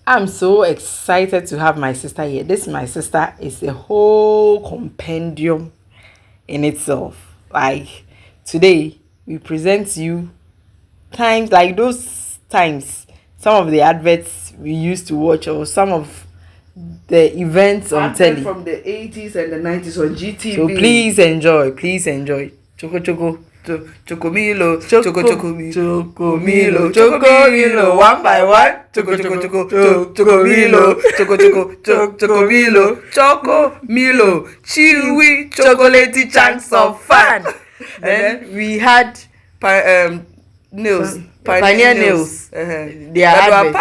I'm so excited to have my sister here. This my sister is a whole compendium in itself. Like today, we present you times like those times, some of the adverts we used to watch, or some of the events on telly from the 80s and the 90s on GTV. So please enjoy, please enjoy. Choco choco. Chocomilo, Chocomilo, Chocomilo, one by one. Chocomilo, Chocomilo, Chocomilo, chewy, chocolatey chunks of fun. And then we had nails. Pioneer nails. They are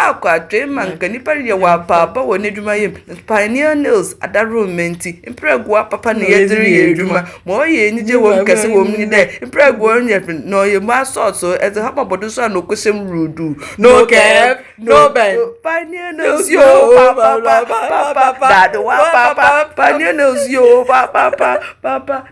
Pioneer nails at that room menti. Impregua papa ne yediri edwuma. Mo ye ni je wom kase wom ni de. Impregua nyefin no ye ma sort so as a hapa bodo so no kwesem rudu. No Kev, no Ben. Pioneer nails yo papa papa dad wa papa. Pioneer nails yo papa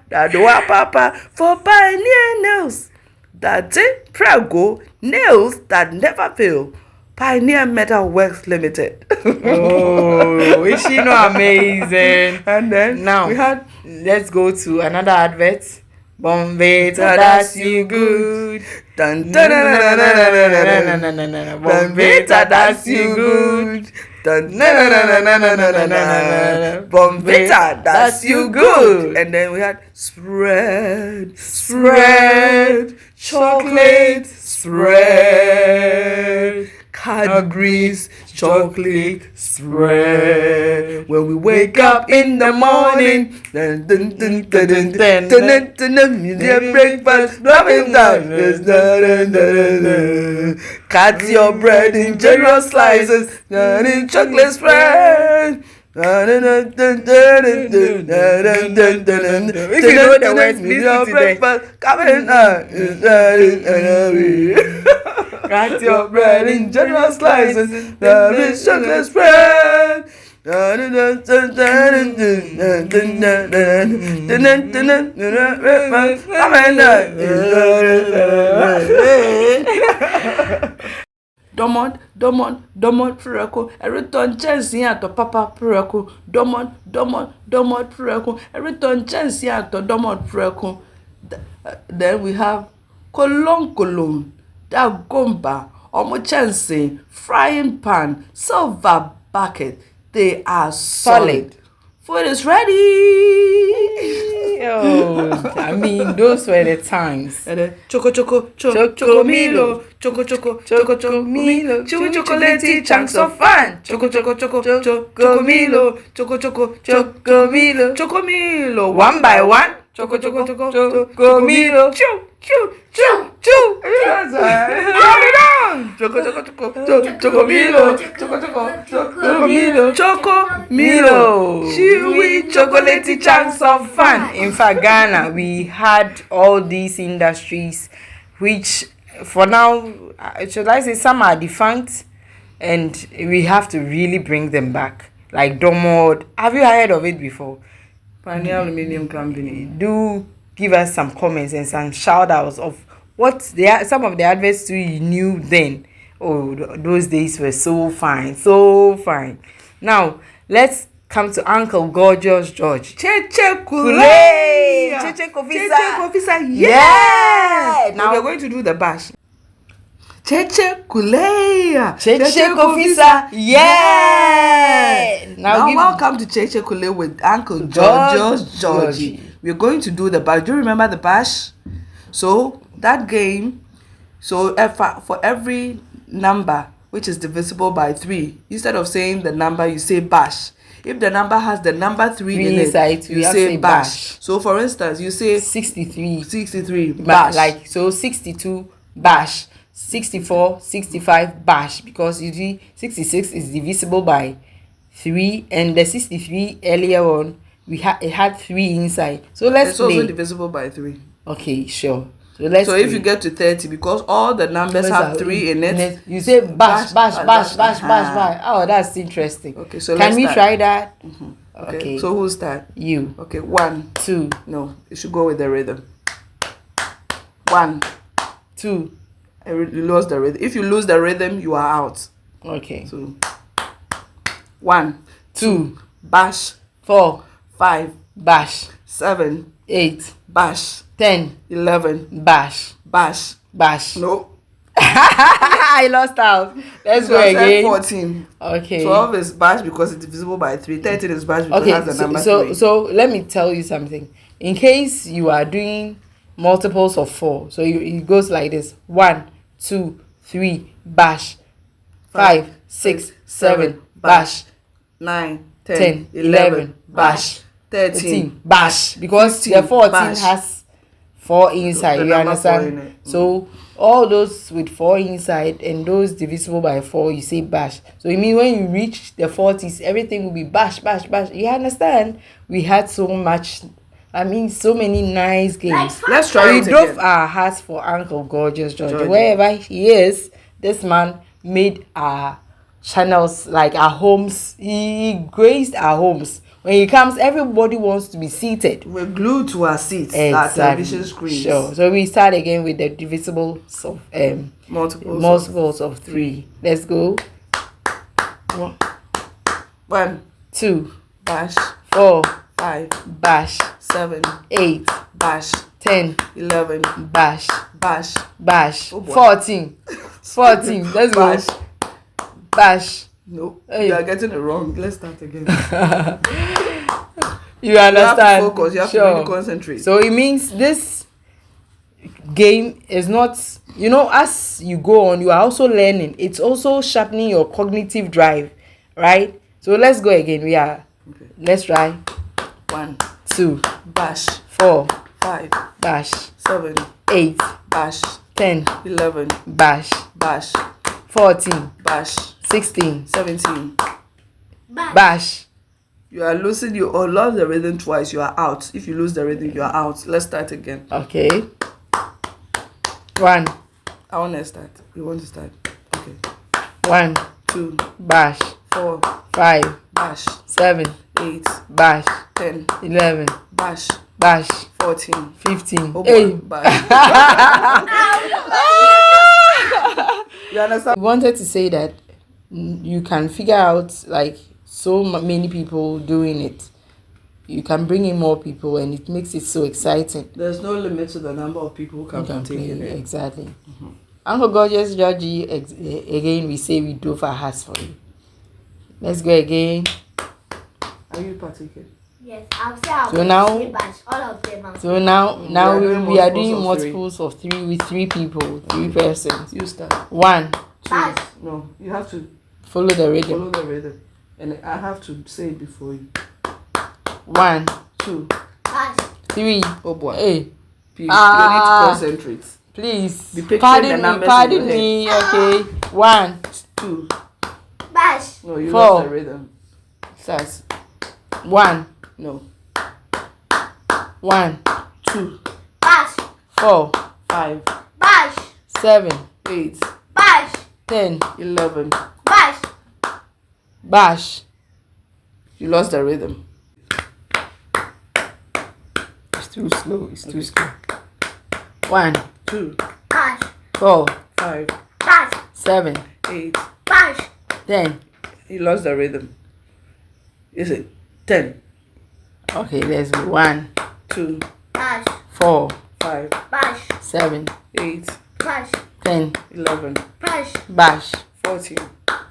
dad wa papa for pioneer nails. That's it. Prego nails that never fail. Pioneer Metal Works Limited. Oh, is she not amazing? And then now we had. Let's go to another advert. Bombay, that's you good. Dun dun dun dun dun dun dun dun. Bombay, that's you good. Dun dun dun dun dun dun dun. Bombay, that's you good. And then we had spread, chocolate spread, Cadbury's chocolate spread. When we wake up in the morning, dun dun dun dun dun dun dun dun dun, breakfast, rubbing down. Cut your bread in generous slices, in chocolate spread. If you know the words, please put it there. Cut your bread in generous slices, in chocolate spread. Domon, Purako, a return chance here to Papa Purako, Domon, Purako, a return chance here to Domon Purako. Then we have Colon, that gomba, omo chance, frying pan, silver bucket. They are solid. Food is ready. Oh, I mean, those were the times. And then Chocomilo, Chocomilo, chewy chocolatey chunks of fun. Chocomilo, Chocomilo, one by one. Chocomilo, chew. Chocomilo, chewy chocolatey chunks of fun. In fact, Ghana, we had all these industries, which for now, should I say, some are defunct, and we have to really bring them back. Like Domod, have you heard of it before? Pioneer Aluminium Company. Do give us some comments and some shout outs of what some of the adverts you knew then. Oh, those days were so fine. Now let's come to Uncle Gorgeous George. Cheche Kofisa, yeah. Now we're going to do the bash. Cheche Kofisa, yeah. Now welcome to Cheche Kule with Uncle Georgie. We're going to do the bash. Do you remember the bash? So that game, for every number which is divisible by 3, instead of saying the number, you say bash. If the number has the number 3 in it, you say bash. So for instance, you say 63 bash. Like so 62 bash, 64, 65 bash, because you see 66 is divisible by 3, and the 63 earlier on it had 3 inside. So let's play. It's also divisible by 3. Okay, sure. So if you get to 30, because all the numbers have 3 in it, you say bash. Oh, that's interesting. Okay, so can we try that? Mm-hmm. Okay. So who's that? You. Okay, 1, 2. No, you should go with the rhythm. 1, 2. You lost the rhythm. If you lose the rhythm, you are out. Okay. So 1, 2, bash, 4, 5, bash, 7, 8, bash, 10, 11, bash, bash. bash. No. I lost out. Let's go So I said again. 14. Okay. 12 is bash because it's divisible by 3. 13 is bash because it Okay, has the number 3. so let me tell you something. In case you are doing multiples of 4, so it goes like this: 1, 2, 3, bash, 5, 6, 7, bash, 9, 10, 10, 11, bash, 13, bash, because 15, the 14 bash. has 4 inside. The You number 4 understand? in it. So all those with 4 inside and those divisible by 4, you say bash. So it means when you reach the 40s, everything will be bash, bash, bash. You understand? We had so much. So many nice games. Let's try it We drove again. our hearts for Uncle Gorgeous George. Georgie. Wherever he is, this man made our channels, like our homes. He graced our homes. When he comes, everybody wants to be seated. We're glued to our seats, our Exactly. television screens. Sure. So we start again with the divisibles of multiples of 3. Let's go. 1, 2, bash, 4, 5, bash, 7, 8, bash, 10, 11, bash, bash, bash, Oh boy. 14. Let's go. bash. Bash. No, Hey. you are getting it wrong. Let's start again. You understand? You have to focus. You have to Sure. really concentrate. So it means this game is not, as you go on, you are also learning. It's also sharpening your cognitive drive, right? So let's go again. Okay. Let's try. 1, 2, bash, 4, 5, bash, 7, 8, bash, 10, 11, bash, bash, 14, bash, 16, 17. bash. You are losing. You or lost the rhythm twice. You are out. If you lose the rhythm, you are out. Let's start again. Okay. 1, I want to start. You want to start? Okay. 1, 2, bash, 4, 5, bash, 7, 8, bash, 10, 11, bash, bash, 14. 15. Oh Hey. boy, bash. You understand? We wanted to say that you can figure out like so many people doing it. You can bring in more people and it makes it so exciting. There's no limit to the number of people who can partake in it. Exactly. Uncle Gorgeous Georgie, again we say we drove our hearts for you. Let's go again. Are you partaking? Yes, I'll say I'll So now- say bash, all of them. So now we are doing multiples multiples of 3 with 3 people, 3 persons. You start. 1, 2. Bash. No, you have to follow the rhythm. follow the rhythm, and I have to say it before you. 1, 2. Bash. 3. Oh boy. Hey, Please, Ah. you need to concentrate. please. Be picturing Pardon the me, numbers in pardon your head. me. Okay. 1, 2. Bash. No, you 4. lost the rhythm. Stars. 1, No. 1, 2, Bash. 4, 5, Bash. 7, 8, Bash. 10. 11. Bash. Bash. You lost the rhythm. It's too slow. It's too slow. 1, 2, Bash. 4, 5, Bash. 7, 8. Bash. 10. You lost the rhythm. Is it 10, Okay, let's go. 1, 2, Bash. 4, 5, Bash. 7, 8, Bash. 10. 11, Bash. Bash. 14.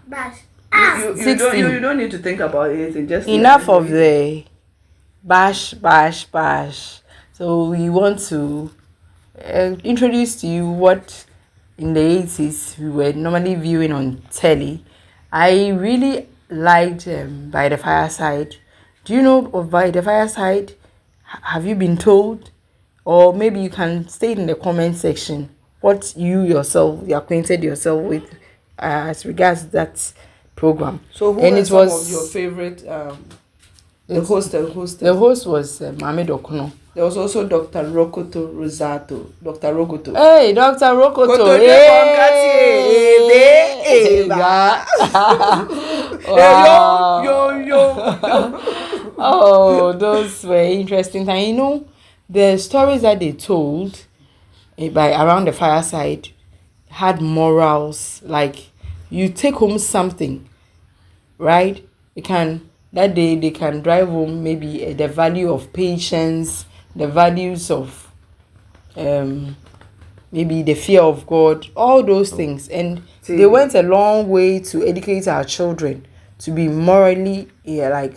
Bash. You don't need to think about anything. Just Enough of the bash, bash, bash. So we want to introduce to you what in the 80s we were normally viewing on telly. I really liked By the Fireside. Do you know of By the Fireside? Have you been told? Or maybe you can state in the comment section what you acquainted yourself with as regards that program. So who And were it some was of your favorite the host and hostess? the host was Mame Dokuno. There was also Dr. Rokoto Rosato. Dr. Rokoto. Hey, Dr. Rokoto. Koto de Hey, Bongati, Wow. yo. Oh, those were interesting times. You know, the stories that they told by around the fireside had morals. Like, you take home something, right? that day they can drive home maybe the value of patience, the values of maybe the fear of God, all those things. And they went a long way to educate our children to be morally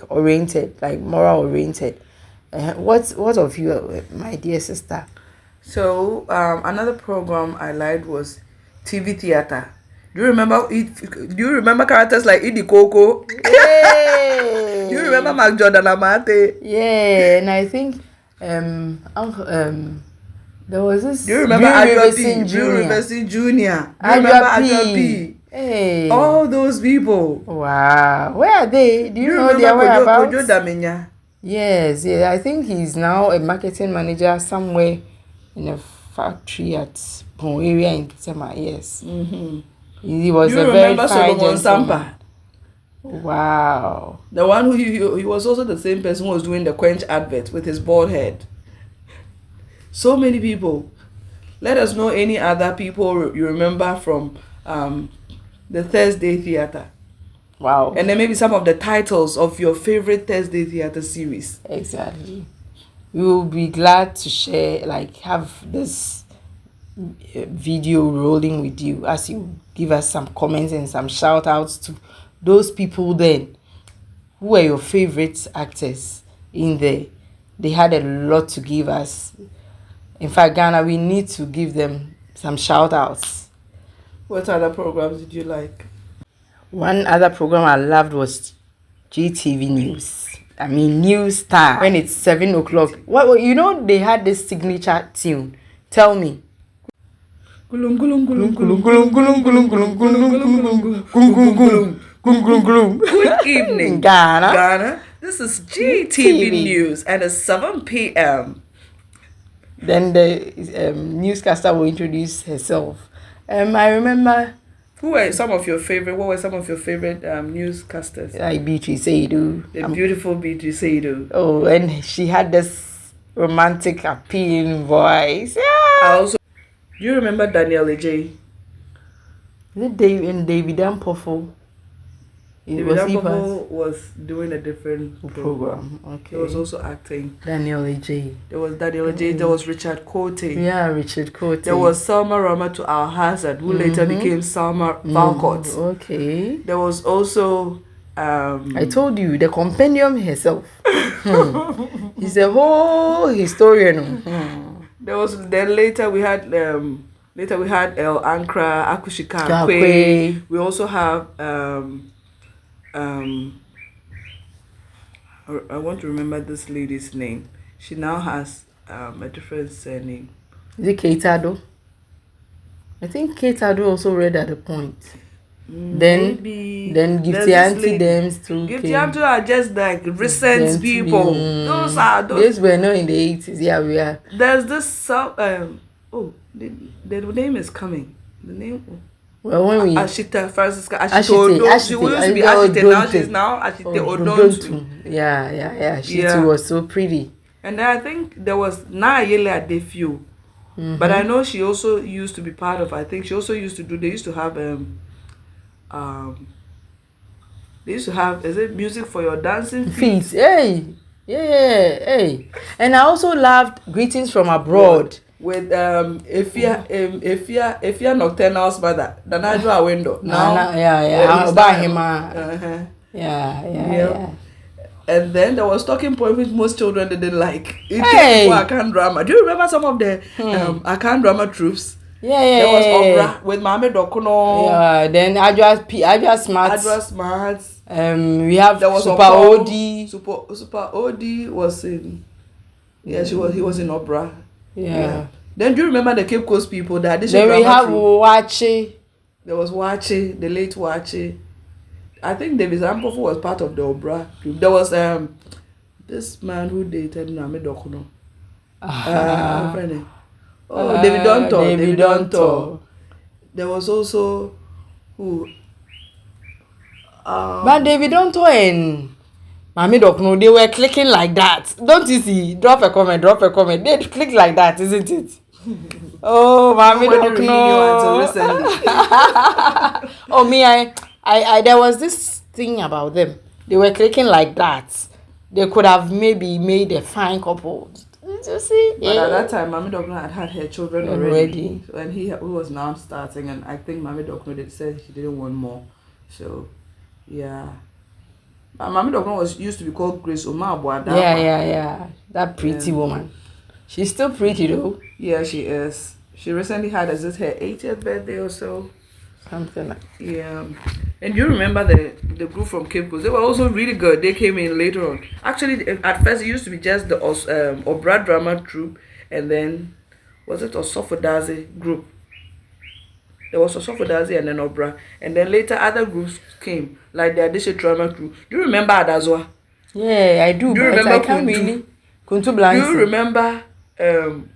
oriented, like moral oriented. What of you, my dear sister? So another program I liked was TV theater. Do you remember it? Do you remember characters like Idi Coco? Hey! Do you remember Mark Jordan Amate? Yeah, and I think there was this. Do you remember Adwa P? Do you remember Junior? Do you remember Adwa P? Hey. All those people. Wow. Where are they? Do you know their whereabouts? Kojo Damenya. Yes, yeah. I think he's now a marketing manager somewhere in a factory at Pon area in Tema. Yes. Mm-hmm. He was you a very fine Solomon gentleman. Sampa? Wow. The one who he was also the same person who was doing the Quench advert with his bald head. So many people. Let us know any other people you remember from the Thursday theater. Wow. And then maybe some of the titles of your favorite Thursday theater series. Exactly. We will be glad to share, have this video rolling with you as you give us some comments and some shout outs to those people then who were your favorite actors in there. They had a lot to give us. In fact, Ghana, we need to give them some shout outs. What other programs did you like? One other program I loved was GTV News. I mean, News Star. When it's 7 o'clock. What you know, they had this signature tune. Tell me. Good evening, Ghana. Ghana. This is GTV News and it's 7 p.m. Then the newscaster will introduce herself. I remember. What were some of your favorite newscasters? Like Beatrice Seidu. The beautiful Beatrice Seidu. Oh, and she had this romantic appealing voice. Yeah. I also. Do you remember Daniel Ejay? Is it David Ampofo? David Ampofo was doing a different program. Okay. He was also acting. Daniel Ejay. There was Daniel Ejay. There was Richard Cote. Yeah, Richard Cote. There was Salma Rama to Al Hazard, who later became Salma Valcott. Okay. There was also. I told you, the compendium herself. He's a whole historian. There was later we had El Ankra, Akushika Kwe. We also have I want to remember this lady's name. She now has a different surname. Is it Keitado? I think Keitado also read at the point. Then Gifty Auntie Dems too. Gifty Auntie are just like recent people. Those were not in the 80s. Yeah, we are. There's this the name is coming. The name. Well, when we Ashita Francisca Ashita, she used to be Ashita, now she's now Ashita Odontu. Yeah. She too was so pretty. And then I think there was Nayele Adefio. But I know she also used to be part of. I think she also used to do. They used to have is it music for your dancing feet? Hey. And I also loved Greetings from Abroad. With Efia Nocturnal's mother, the Najwa window. Yeah. And then there was talking point which most children didn't like. Akan drama. Do you remember some of the Akan drama troops? Yeah. There was opera with Mame Dokuno. Yeah. Then Adwa Smarts. We have Super Odi. Super Odi was in. Yeah, he was in opera. Yeah. Then do you remember the Cape Coast people? Then we have Wachi. There was Wachi, the late Wachi. I think David Ampofo was part of the opera group. There was this man who dated Name Dokuno. David Donto. There was also who? But David Donto and Mami Dokuno, they were clicking like that. Don't you see? Drop a comment. They click like that, isn't it? Oh, Mami Dokuno. Oh, me, I there was this thing about them. they were clicking like that, they could have maybe made a fine couple. You see? But at that time, Mami Dokno had her children Already. So, and he was now starting, and I think Mami Dokno said she didn't want more. So, yeah. Mami Dokno used to be called Grace Omabwa. Yeah. That pretty woman. She's still pretty though. Yeah, she is. She recently had her 80th birthday or so. Something like. Yeah. And you remember the group from Cape Coast? They were also really good. They came in later on. Actually, at first it used to be just the Obra drama troupe, and then was it Osofodaze group? There was Osofodaze and then Obra, and then later other groups came, like the Adisha drama crew. Do you remember Adazwa? Yeah, I do. Do you remember I can't really. Kuntu Blancy. Do you remember? Do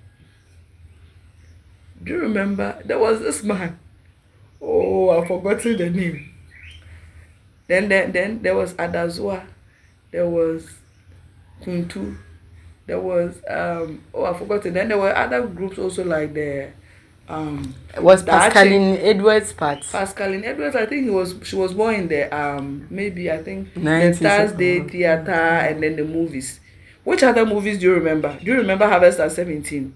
you remember? There was this man. Oh, I've forgotten the name. Then there was Adazwa, there was Kuntu, there was I forgot it. Then there were other groups also like the was Pascaline Edwards part. Pascaline Edwards, I think she was born in the maybe I think the 90s. Thursday theater and then the movies. Which other movies do you remember? Do you remember Harvest at 17?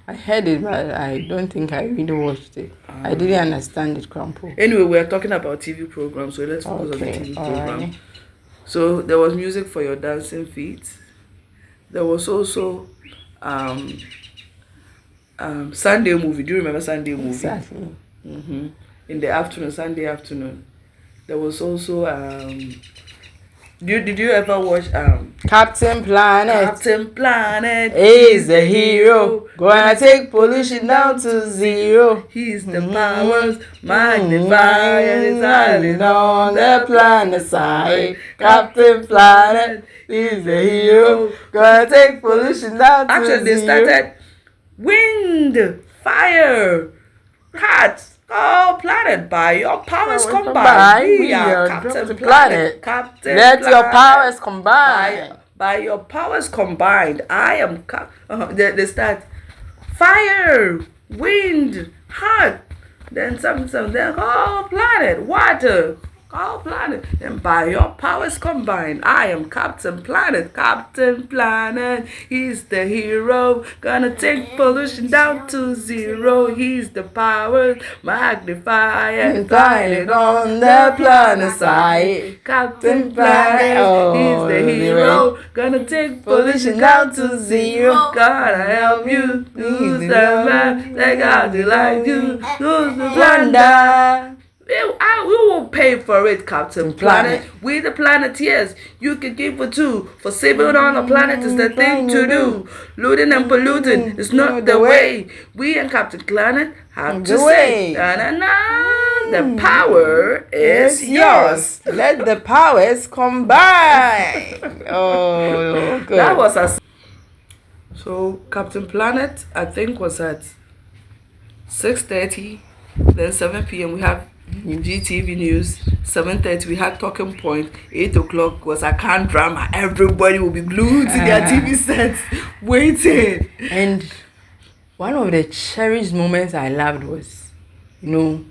I heard it, but I don't think I really watched it. I didn't understand it, Crampo. Anyway, we're talking about TV programs, so let's focus on the TV program. Right. So there was music for your dancing feet. There was also Sunday movie. Do you remember Sunday movie? Exactly. In the afternoon, Sunday afternoon. There was also did you ever watch Captain Planet Captain Planet is the hero, gonna take pollution down to zero. He's the powers magnifier, is island on the planet side. Captain Planet is the hero, gonna take pollution down to zero. Actually, they started wind, fire, cats. Oh, planet, by your powers combined. We are Captain Planet. Captain Let Planet. your powers combine. By your powers combined, I am they start fire, wind, heart, then something, then oh planet, water, oh planet, and by your powers combined, I am Captain Planet. Captain Planet, he's the hero, gonna take pollution down to zero. He's the power magnifier, Planet on the planet side. Captain Planet, he's the hero, gonna take pollution down to zero. Gotta help you, who's the man that got to like you, who's the blunder. We will pay for it, Captain Planet. We the Planeteers. You can give for two. For saving on the planet is the thing to do. Looting and polluting is not the way. We and Captain Planet have to say, na-na-na, the power is yours. Let the powers combine. Oh, good. That was us. So Captain Planet, I think, was at 6:30. Then 7 p.m. we have GTV News. 7:30 we had Talking Point. 8 o'clock was a can drama. Everybody will be glued to their TV sets waiting. And one of the cherished moments I loved was, the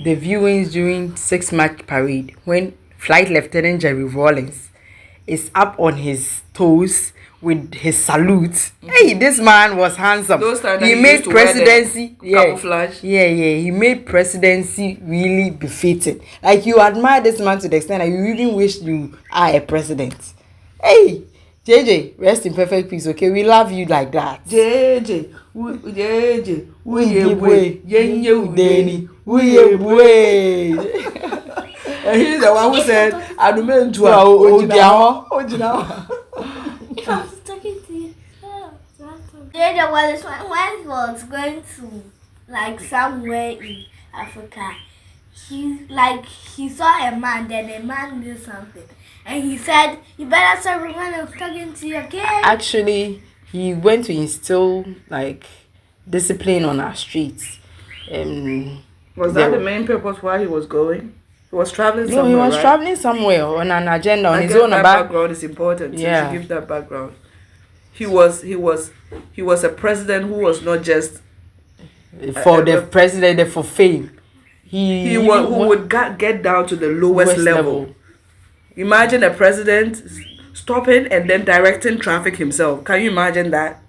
viewings during 6 March parade when Flight Lieutenant Jerry Rawlings is up on his toes with his salute. Hey, this man was handsome. He made presidency. Camouflage. Yeah. He made presidency really befitting. Like, you admire this man to the extent that you even wish you are a president. Hey, JJ, rest in perfect peace. Okay, we love you like that. JJ, and he's the one who said, I was talking to you. Then when he was going to somewhere in Africa, he saw a man, then the man did something. And he said, you better stop when I'm talking to you again. Actually, he went to instill discipline on our streets. Was that the main purpose why he was going? He was traveling somewhere. No, he was right? traveling somewhere on an agenda on his own. That background is important. Yeah. You should give that background. He was a president who was not just for the president, for fame. He would get down to the lowest level. Imagine a president stopping and then directing traffic himself. Can you imagine that?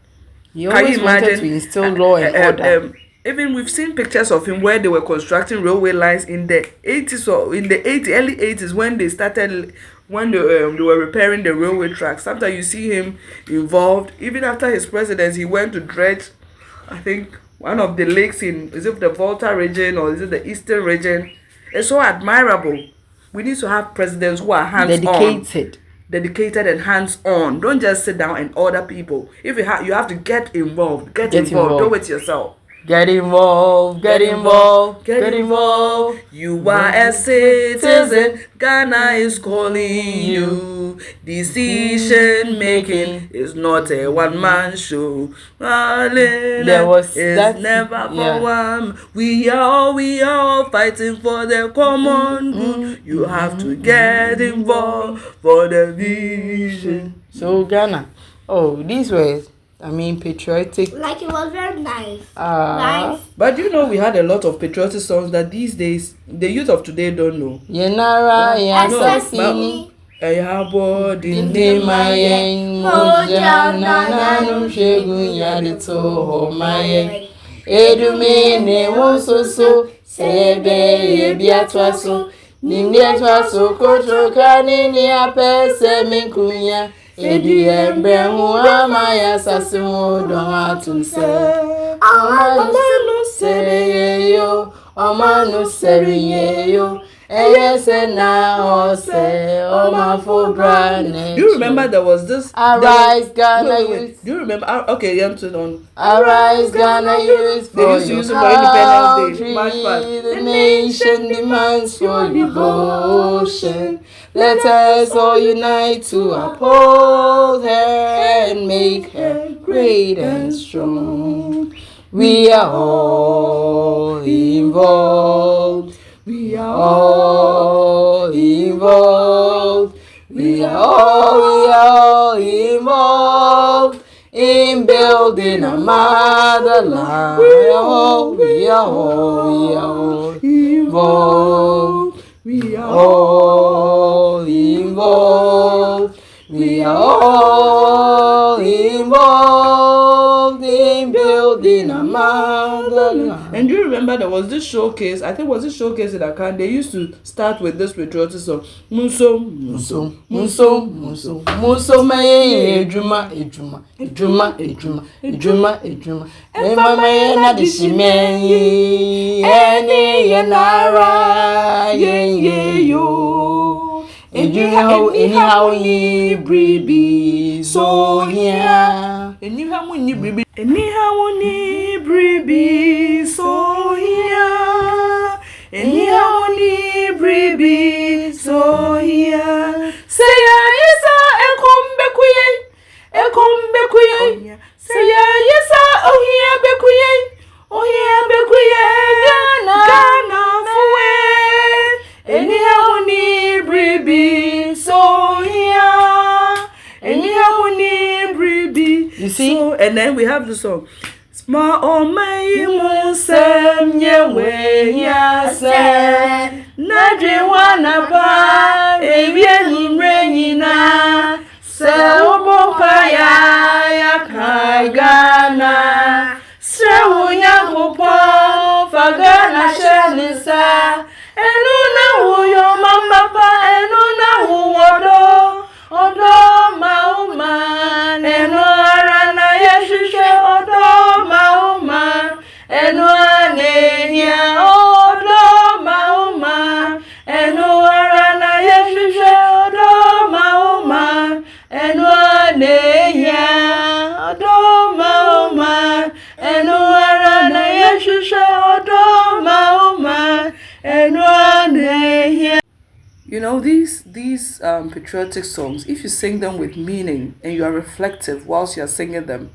He always wanted to instill law and order. Even we've seen pictures of him where they were constructing railway lines in the 80s or in the early 80s when they started, when they were repairing the railway tracks. Sometimes you see him involved. Even after his presidency, he went to dredge, I think, one of the lakes in, is it the Volta region or is it the Eastern region? It's so admirable. We need to have presidents who are hands-on. Dedicated and hands-on. Don't just sit down and order people. If you have to get involved. Get involved. Do it yourself. Get involved. You are a citizen. Ghana is calling you. Decision making is not a one-man show. It's never for one. We are all fighting for the common good. You have to get involved for the vision. So Ghana, these were, patriotic. Like it was very nice. Nice. But you know, we had a lot of patriotic songs that these days the youth of today don't know. Yenara Yasasini. Eyabo Dinde Mayen Moja Nananum Shegun Yadito Homaye Edume Ne Wonsoso Sebe Ebiatwaso Nimbiatwaso Kotro Kanini Apese Minkunya Eduyembe Amaya Sasimo Don Atumse Amanu Sereyo Amanu Sereyo. Do you remember there was this? Arise, Ghana youth. Do you remember? Okay, on. Arise, Ghana youth. They used to use it for Independence Day. The nation demands your devotion. Let us all unite to uphold her and make her great and strong. We are all involved. We are all involved. We are all involved in building a motherland. We are all involved. We are all involved. We are all involved in building a motherland. And do you remember there was this showcase? I think it was this showcase in Accra. They used to start with this patriotic song. Muso, muso, muso, muso, muso, maye, ejuma, ejuma, ejuma, ejuma, ejuma, ejuma. Emma maye na dishime, eni yenara, ye yo. Anyhow, ni bribi, so yeah. Anyhow, ni bribi, so yeah. Anyhow, ni bribi, so yeah. Say yes, ekombe kuye. Say yes, oh here be kuye. Ghana fuwe. Anyhow, ni bribi, so yeah. Anyhow, ni bribi. You see? So, and then we have the song. Ma omai musem nyewe yase nadri wana ba evye numrenyina se obopa ya kaigana se unya kupo fagana shenisa enuna huyo mama pa enuna huwodo odo mauma eno arana yeshishe odo mauma eno anenya odo mauma eno arana yeshishe odo mauma eno anenya odo mauma eno arana yeshishe odo mauma eno anenya. You know, these patriotic songs, if you sing them with meaning and you are reflective whilst you are singing them,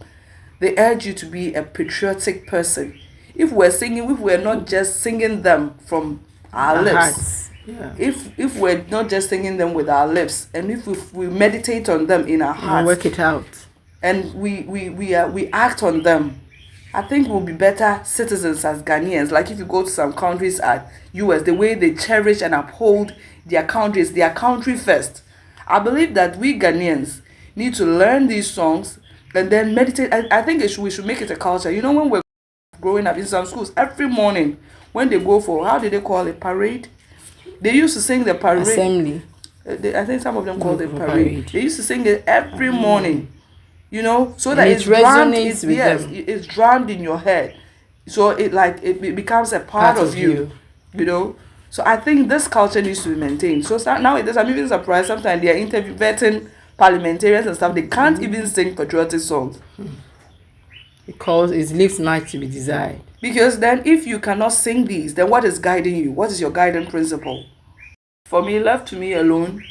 they urge you to be a patriotic person. If we're not just singing them from our lips, yeah. if we're not just singing them with our lips, and if we meditate on them in our hearts, work it out, and we act on them, I think we'll be better citizens as Ghanaians. Like if you go to some countries at US, the way they cherish and uphold their countries, their country first. I believe that we Ghanaians need to learn these songs and then meditate. I think we should make it a culture. You know, when we're growing up in some schools, every morning when they go for, how did they call it, parade? They used to sing the parade. Assembly. I think some of them called it parade. They used to sing it every morning. You know, so that And it's it drowned. resonates with them. It's drowned in your head, so it becomes a part of you. You know, so I think this culture needs to be maintained. So nowadays, I'm even surprised. Sometimes they are interviewing parliamentarians and stuff. They can't even sing patriotic songs Because it leaves much to be desired. because then, if you cannot sing these, then what is guiding you? What is your guiding principle? For me, left to me alone.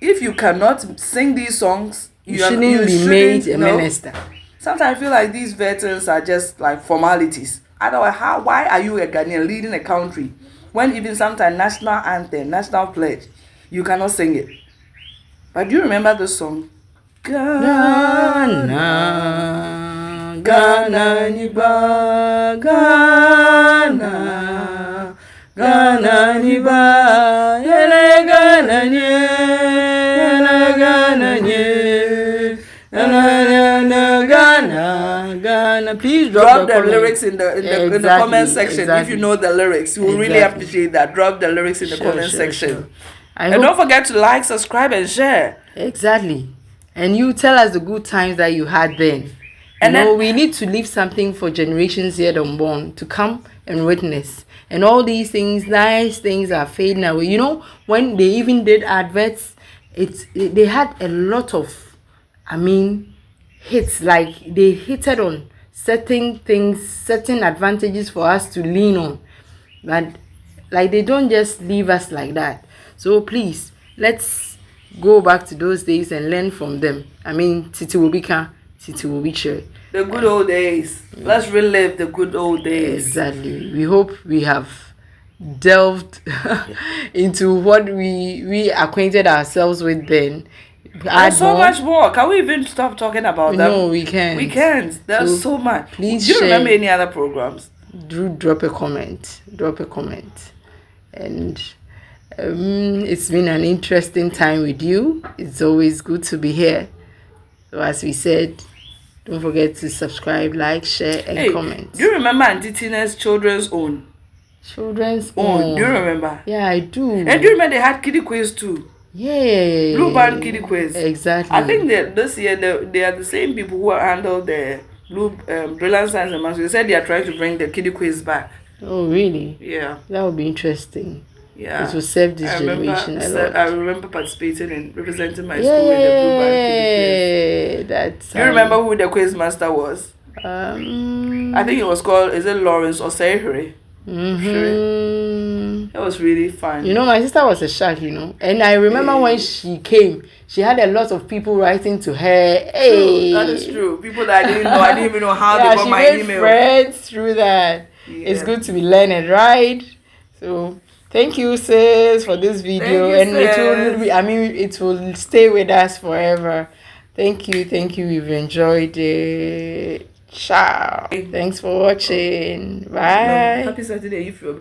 If you cannot sing these songs, You shouldn't be made a minister. Sometimes I feel like these veterans are just like formalities. Otherwise, why are you a Ghanaian leading a country when even sometimes national anthem, national pledge, you cannot sing it? But do you remember the song? Ghana, Ghana, Niba, Ghana, Ghana, Niba, Yana, Ghana, Yana, Ghana, Ghana. Please drop the lyrics in the comment section. If you know the lyrics, we will really appreciate that. Drop the lyrics in the comment section. Sure. And don't forget to like, subscribe, and share. Exactly. And you tell us the good times that you had then. And we need to leave something for generations yet unborn to come and witness. And all these things, nice things, are fading away. You know, when they even did adverts, they had a lot of, hits. Like they hitted on certain things, certain advantages for us to lean on. But like they don't just leave us like that. So please, let's go back to those days and learn from them. Titi Wobika, Titi Wobiche. The good old days. Let's relive the good old days. Exactly. We hope we have delved into what we acquainted ourselves with then. There's so much more. Can we even stop talking about them? No, we can't. We can't. There's so much. Please do you remember any other programs? Do drop a comment. And it's been an interesting time with you. It's always good to be here. So as we said, don't forget to subscribe, like, share, and comment. Do you remember Auntie Tina's Children's Own? Children's Own. Do you remember? Yeah, I do. And do you remember they had kiddie quiz too? Yeah. Blue Band kiddie quiz. Exactly. I think that this year they are the same people who handle the Blue Brilliant Science and Maths. They said they are trying to bring the kiddie quiz back. Oh, really? Yeah. That would be interesting. Yeah. It will serve this generation a lot. I remember participating and representing my school in the Blue Band kiddie quiz. Do you remember who the quiz master was? I think it was called, is it Lawrence or Sehere? It was really fun. You know, my sister was a shark, and I remember when she came, she had a lot of people writing to her. Hey, that is true. People that I didn't even know how they got my email. She made friends through that. Yeah. It's good to be learning, right? So thank you, sis, for this video, and it will stay with us forever. Thank you. We've enjoyed it. Ciao. Thanks for watching. Bye. Happy Saturday, if you're